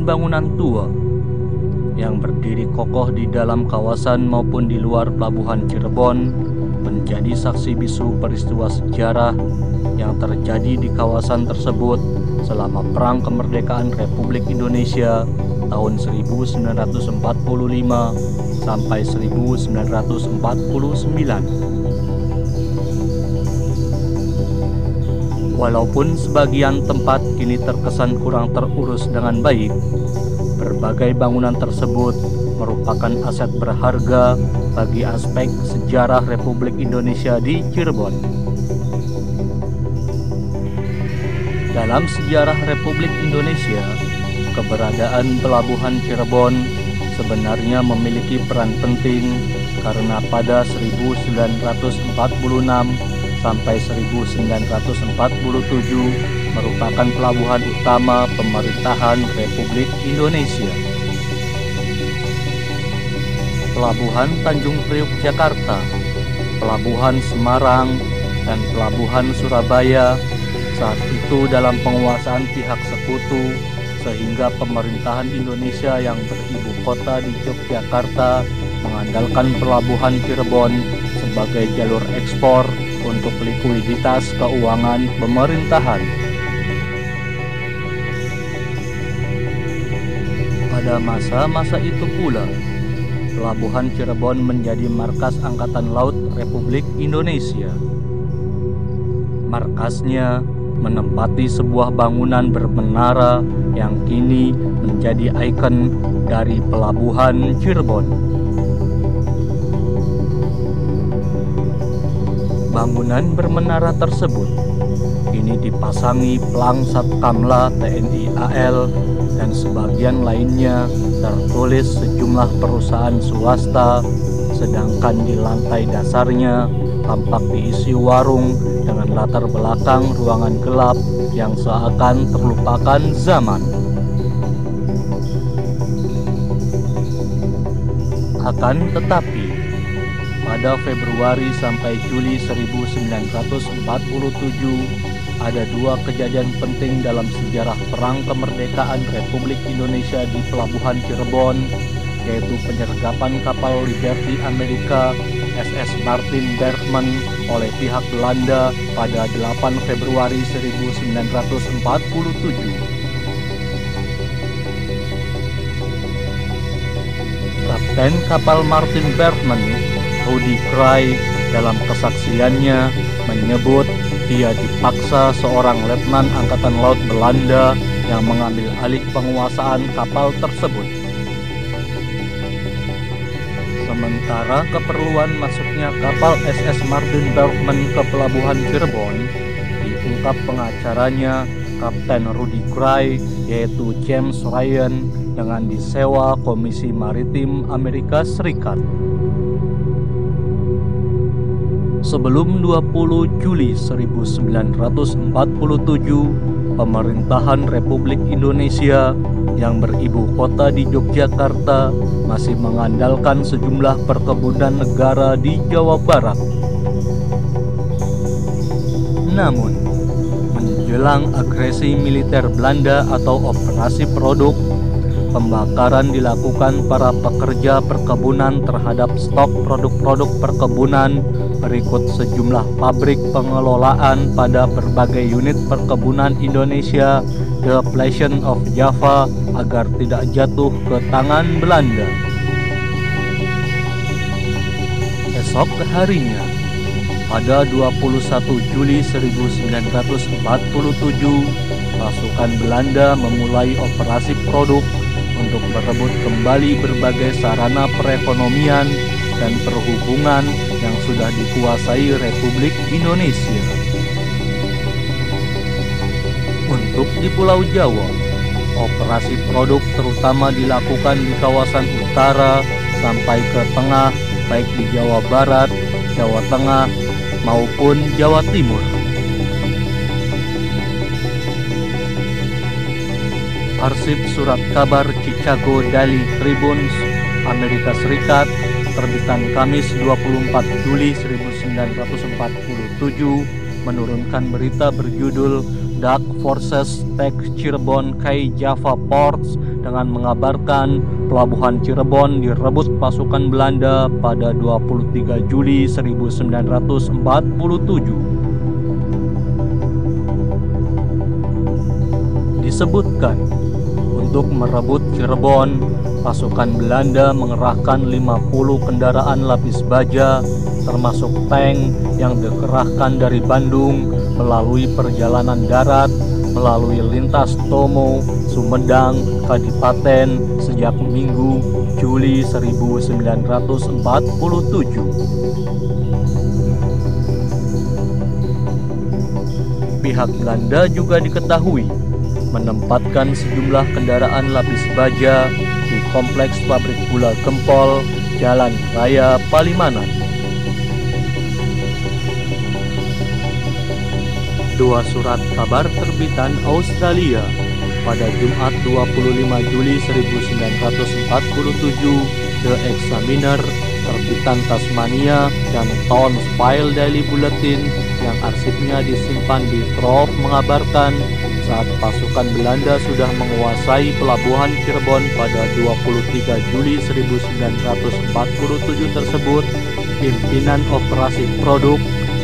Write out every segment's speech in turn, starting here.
bangunan tua yang berdiri kokoh di dalam kawasan maupun di luar pelabuhan Cirebon menjadi saksi bisu peristiwa sejarah yang terjadi di kawasan tersebut selama Perang Kemerdekaan Republik Indonesia tahun 1945 sampai 1949. Walaupun sebagian tempat kini terkesan kurang terurus dengan baik, berbagai bangunan tersebut merupakan aset berharga bagi aspek sejarah Republik Indonesia di Cirebon. Dalam sejarah Republik Indonesia, keberadaan Pelabuhan Cirebon sebenarnya memiliki peran penting karena pada 1946 sampai 1947 merupakan pelabuhan utama pemerintahan Republik Indonesia. Pelabuhan Tanjung Priok Jakarta, Pelabuhan Semarang, dan Pelabuhan Surabaya saat itu dalam penguasaan pihak sekutu, sehingga pemerintahan Indonesia yang beribu kota di Yogyakarta mengandalkan Pelabuhan Cirebon sebagai jalur ekspor untuk likuiditas keuangan pemerintahan. Pada masa-masa itu pula, Pelabuhan Cirebon menjadi markas Angkatan Laut Republik Indonesia. Markasnya menempati sebuah bangunan bermenara yang kini menjadi ikon dari Pelabuhan Cirebon. Bangunan bermenara tersebut kini dipasangi pelang Satkamla TNI AL dan sebagian lainnya tertulis sejumlah perusahaan swasta, sedangkan di lantai dasarnya tampak diisi warung dengan latar belakang ruangan gelap yang seakan terlupakan zaman. Akan tetapi, pada Februari sampai Juli 1947 ada dua kejadian penting dalam sejarah Perang Kemerdekaan Republik Indonesia di Pelabuhan Cirebon, yaitu penyergapan kapal Liberty Amerika SS Martin Bergman oleh pihak Belanda pada 8 Februari 1947. Kapten kapal Martin Bergman, Rudy Cray, dalam kesaksiannya menyebut dia dipaksa seorang letnan Angkatan Laut Belanda yang mengambil alih penguasaan kapal tersebut. Sementara keperluan masuknya kapal SS Martin Bergman ke Pelabuhan Cirebon diungkap pengacaranya Kapten Rudy Cray, yaitu James Ryan, dengan disewa Komisi Maritim Amerika Serikat. Sebelum 20 Juli 1947, pemerintahan Republik Indonesia yang beribu kota di Yogyakarta masih mengandalkan sejumlah perkebunan negara di Jawa Barat. Namun, menjelang agresi militer Belanda atau Operasi Produk, pembakaran dilakukan para pekerja perkebunan terhadap stok produk-produk perkebunan berikut sejumlah pabrik pengelolaan pada berbagai unit perkebunan Indonesia, The Plantation of Java, agar tidak jatuh ke tangan Belanda. Esok harinya, pada 21 Juli 1947, pasukan Belanda memulai Operasi Produk untuk merebut kembali berbagai sarana perekonomian dan perhubungan yang sudah dikuasai Republik Indonesia. Untuk di Pulau Jawa, Operasi Produk terutama dilakukan di kawasan utara sampai ke tengah, baik di Jawa Barat, Jawa Tengah, maupun Jawa Timur. Arsip surat kabar Chicago Daily Tribune, Amerika Serikat, terbitan Kamis 24 Juli 1947, menurunkan berita berjudul Dark Forces take Cirebon Kai Java ports dengan mengabarkan pelabuhan Cirebon direbut pasukan Belanda pada 23 Juli 1947. Disebutkan, untuk merebut Cirebon, pasukan Belanda mengerahkan 50 kendaraan lapis baja, termasuk tank yang dikerahkan dari Bandung melalui perjalanan darat, melalui lintas Tomo, Sumedang, Kadipaten sejak Minggu, Juli 1947. Pihak Belanda juga diketahui menempatkan sejumlah kendaraan lapis baja di kompleks pabrik gula Gempol, Jalan Raya Palimanan. Dua surat kabar terbitan Australia pada Jumat 25 Juli 1947, The Examiner, terbitan Tasmania, dan Townsville Daily Bulletin yang arsipnya disimpan di Trove mengabarkan saat pasukan Belanda sudah menguasai pelabuhan Cirebon pada 23 Juli 1947 tersebut, pimpinan operasi produk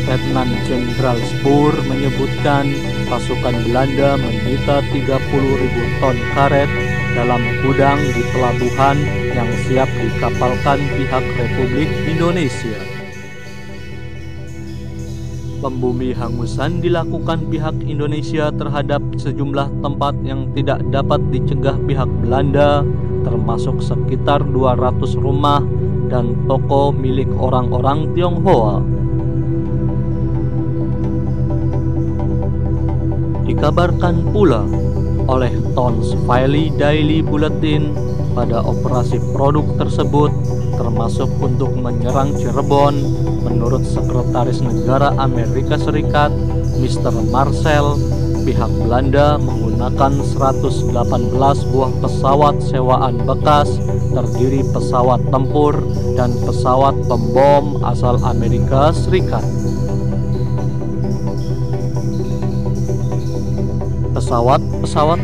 Letnan Jenderal Spoor menyebutkan pasukan Belanda menyita 30.000 ton karet dalam gudang di pelabuhan yang siap dikapalkan pihak Republik Indonesia. Pembumi hangusan dilakukan pihak Indonesia terhadap sejumlah tempat yang tidak dapat dicegah pihak Belanda, termasuk sekitar 200 rumah dan toko milik orang-orang Tionghoa. Dikabarkan pula oleh Townsville Daily Bulletin pada operasi produk tersebut, termasuk untuk menyerang Cirebon, menurut Sekretaris Negara Amerika Serikat Mr. Marshall, pihak Belanda menggunakan 118 buah pesawat sewaan bekas terdiri pesawat tempur dan pesawat pembom asal Amerika Serikat. Pesawat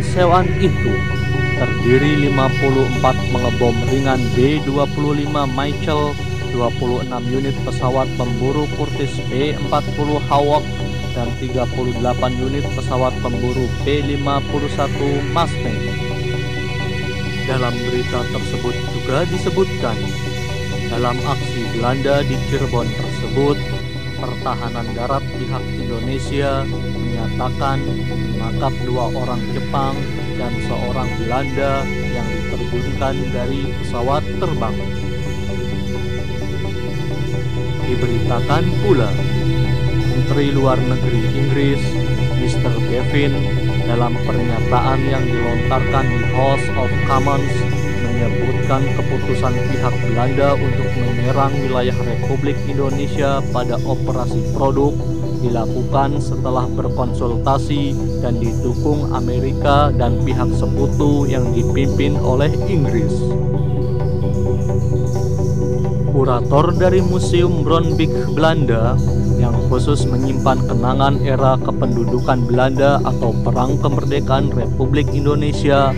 sewaan itu terdiri 54 pengebom ringan B-25 Mitchell, 26 unit pesawat pemburu Curtiss P-40 Hawk, dan 38 unit pesawat pemburu P-51 Mustang. Dalam berita tersebut juga disebutkan, dalam aksi Belanda di Cirebon tersebut, pertahanan darat pihak Indonesia menyatakan menangkap 2 orang Jepang dan seorang Belanda yang diterjunkan dari pesawat terbang. Diberitakan pula, Menteri Luar Negeri Inggris, Mr. Gavin, dalam pernyataan yang dilontarkan di House of Commons menyebutkan keputusan pihak Belanda untuk menyerang wilayah Republik Indonesia pada operasi produk dilakukan setelah berkonsultasi dan didukung Amerika dan pihak sekutu yang dipimpin oleh Inggris. Kurator dari Museum Bronbeek Belanda yang khusus menyimpan kenangan era kependudukan Belanda atau Perang Kemerdekaan Republik Indonesia,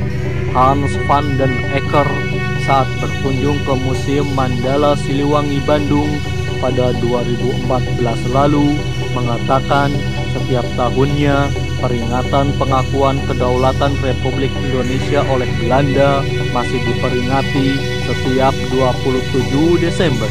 Hans van den Acker, saat berkunjung ke Museum Mandala Siliwangi Bandung pada 2014 lalu mengatakan setiap tahunnya peringatan pengakuan kedaulatan Republik Indonesia oleh Belanda masih diperingati setiap 27 Desember.